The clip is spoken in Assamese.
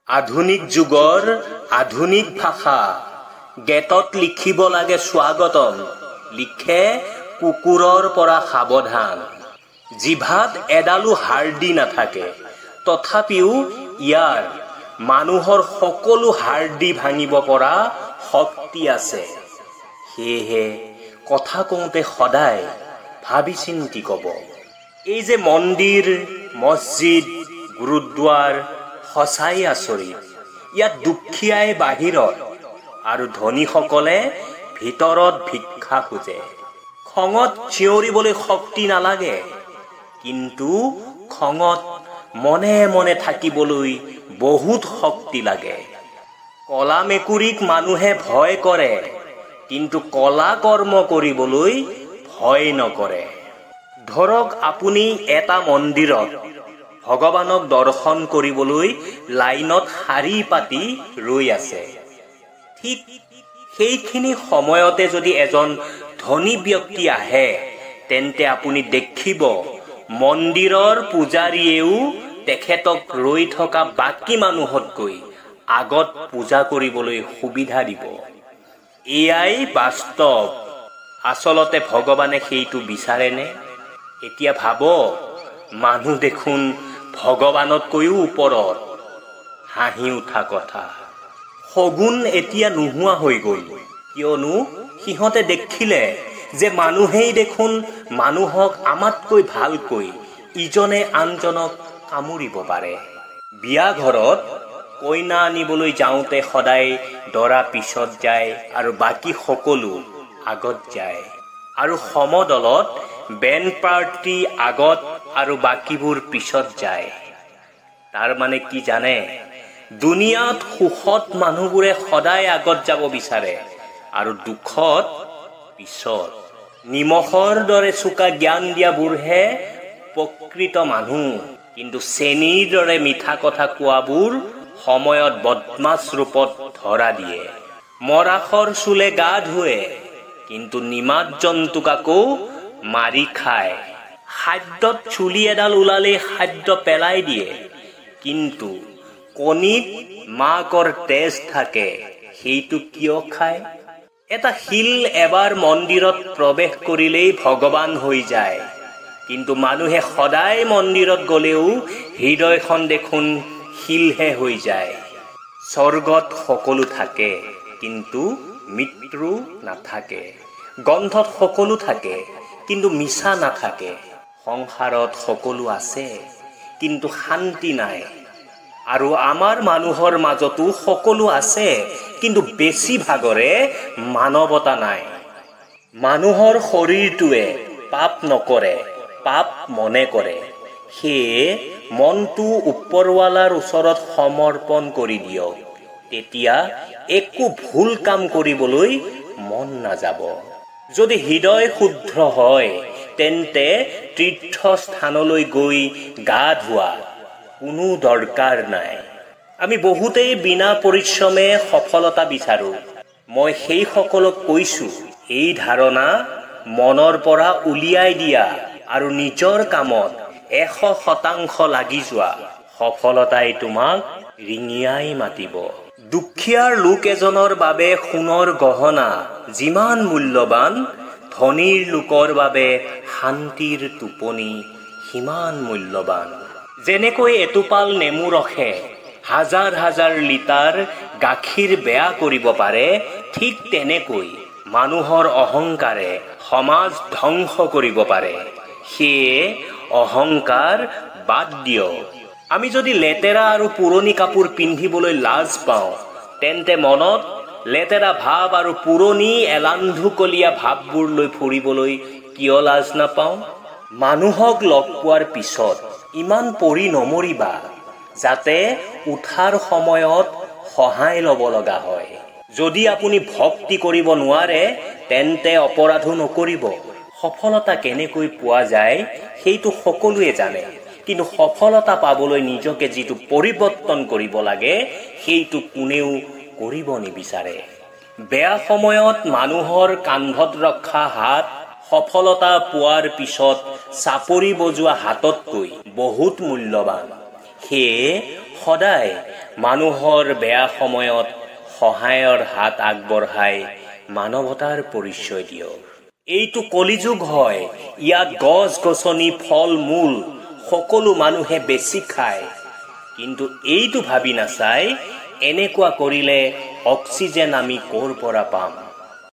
আধুনিক যুগৰ আধুনিক ভাষা গেটত লিখিব লাগে স্বাগতম, লিখে কুকুৰৰ পৰা সাৱধান। জিভাত এডালো হাৰ্ডি নাথাকে, তথাপিও ইয়াৰ মানুহৰ সকলো হাৰ্ডি ভাঙিব পৰা শক্তি আছে। সেয়েহে কথা কওঁতে সদায় ভাবি চিন্তি ক'ব। এই যে মন্দিৰ, মছজিদ, গুৰুদ্বাৰ সঁচাই আচৰিত। ইয়াত দুখীয়াই বাহিৰত আৰু ধনীসকলে ভিতৰত ভিক্ষা খোজে। খঙত চিঞৰিবলৈ শক্তি নালাগে, কিন্তু খঙত মনে মনে থাকিবলৈ বহুত শক্তি লাগে। কলা মেকুৰীক মানুহে ভয় কৰে, কিন্তু কলা কৰ্ম কৰিবলৈ ভয় নকৰে। ধৰক আপুনি এটা মন্দিৰত ভগৱানক দৰ্শন কৰিবলৈ লাইনত শাৰী পাতি ৰৈ আছে। ঠিক সেইখিনি সময়তে যদি এজন ধনী ব্যক্তি আহে, তেন্তে আপুনি দেখিব মন্দিৰৰ পূজাৰীয়েও তেখেতক ৰৈ থকা বাকী মানুহতকৈ আগত পূজা কৰিবলৈ সুবিধা দিব। এয়াই বাস্তৱ। আচলতে ভগৱানে সেইটো বিচাৰেনে? এতিয়া ভাবক, মানুহ দেখোন ভগৱানতকৈও ওপৰত। হাঁহি উঠা কথা। শগুন এতিয়া নোহোৱা হৈ গ'ল, কিয়নো সিহঁতে দেখিলে যে মানুহেই দেখোন মানুহক আমাতকৈ ভালকৈ ইজনে আনজনক কামুৰিব পাৰে। বিয়া ঘৰত কইনা আনিবলৈ যাওঁতে সদায় দৰা পিছত যায় আৰু বাকী সকলো আগত যায়। আৰু সমদলত বেণ্ড পাৰ্টি আগত আৰু বাকীবোৰ পিছত যায়। তাৰ মানে কি জানে? দুনিয়াত সুখত মানুহবোৰে সদায় আগত যাব বিচাৰে আৰু দুখত পিছত। নিমখৰ দৰে চোকা জ্ঞান দিয়াবোৰহে প্ৰকৃত মানুহ, কিন্তু চেনীৰ দৰে মিঠা কথা কোৱাবোৰ সময়ত বদমাছ ৰূপত ধৰা দিয়ে। মৰাশৰ চুলে গা ধুৱে, কিন্তু নিমাত জন্তুক আকৌ মাৰি খায়। খাদ্যত চুলি এডাল ওলালেই খাদ্য পেলাই দিয়ে, কিন্তু কণীত মাকৰ তেজ থাকে, সেইটো কিয় খায়? এটা শিল এবাৰ মন্দিৰত প্ৰৱেশ কৰিলেই ভগৱান হৈ যায়, কিন্তু মানুহে সদায় মন্দিৰত গ'লেও হৃদয়খন দেখোন শিলহে হৈ যায়। স্বৰ্গত সকলো থাকে, কিন্তু মৃত্যু নাথাকে। গন্ধত সকলো থাকে, কিন্তু মিছা নাথাকে। সংসাৰত সকলো আছে, কিন্তু শান্তি নাই। আৰু আমাৰ মানুহৰ মাজতো সকলো আছে, কিন্তু বেছিভাগৰে মানৱতা নাই। মানুহৰ শৰীৰটোৱে পাপ নকৰে, পাপ মনে কৰে। সেয়ে মনটো ওপৰৱালাৰ ওচৰত সমৰ্পণ কৰি দিয়ক, তেতিয়া একো ভুল কাম কৰিবলৈ মন নাযাব। যদি হৃদয় শুদ্ধ হয়, তেন্তে তীৰ্থস্থানলৈ গৈ গা ধোৱা কোনো দৰকাৰ নাই। আমি বহুতেই বিনা পৰিশ্ৰমে সফলতা বিচাৰো। মই সেইসকলক কৈছো, এই ধাৰণা মনৰ পৰা উলিয়াই দিয়া আৰু নিজৰ কামত 100% লাগি যোৱা। সফলতাই তোমাক ৰিঙিয়াই মাতিব। দুখীয়াৰ লোক এজনৰ বাবে সোণৰ গহনা যিমান মূল্যৱান, ধনীৰ লোকৰ বাবে শান্তিৰ টোপনি সিমান মূল্যৱান। যেনেকৈ এটোপাল নেমু ৰসে হাজাৰ হাজাৰ লিটাৰ গাখীৰ বেয়া কৰিব পাৰে, ঠিক তেনেকৈ মানুহৰ অহংকাৰে সমাজ ধ্বংস কৰিব পাৰে। সেয়ে অহংকাৰ বাদ দিয়ক। আমি যদি লেতেৰা আৰু পুৰণি কাপোৰ পিন্ধিবলৈ লাজ পাওঁ, তেন্তে মনত লেতেৰা ভাৱ আৰু পুৰণি এলান্ধুকলীয়া ভাৱবোৰ লৈ ফুৰিবলৈ কিয় লাজ নাপাওঁ? মানুহক লগ পোৱাৰ পিছত ইমান পৰি নমৰিবা, যাতে উঠাৰ সময়ত সহায় ল'ব লগা হয়। যদি আপুনি ভক্তি কৰিব নোৱাৰে, তেন্তে অপৰাধো নকৰিব। সফলতা কেনেকৈ পোৱা যায় সেইটো সকলোৱে জানে, কিন্তু সফলতা পাবলৈ নিজকে যিটো পৰিৱৰ্তন কৰিব লাগে, সেইটো কোনেও কৰিব নিবিচাৰে। বেয়া সময়ত মানুহৰ কান্ধত ৰখা হাত সফলতা পোৱাৰ পিছত চাপৰি বজোৱা হাততকৈ বহুত মূল্যৱান। সেয়ে সদায় মানুহৰ বেয়া সময়ত সহায়ৰ হাত আগবঢ়াই মানৱতাৰ পৰিচয় দিয়ক। এইটো কলিযুগ হয়, ইয়াত গছ গছনি ফল মূল সকলো মানুহে বেছি খায়, কিন্তু এইটো ভাবি নাচায় এনেকুৱা কৰিলে অক্সিজেন আমি ক'ৰ পৰা পাম।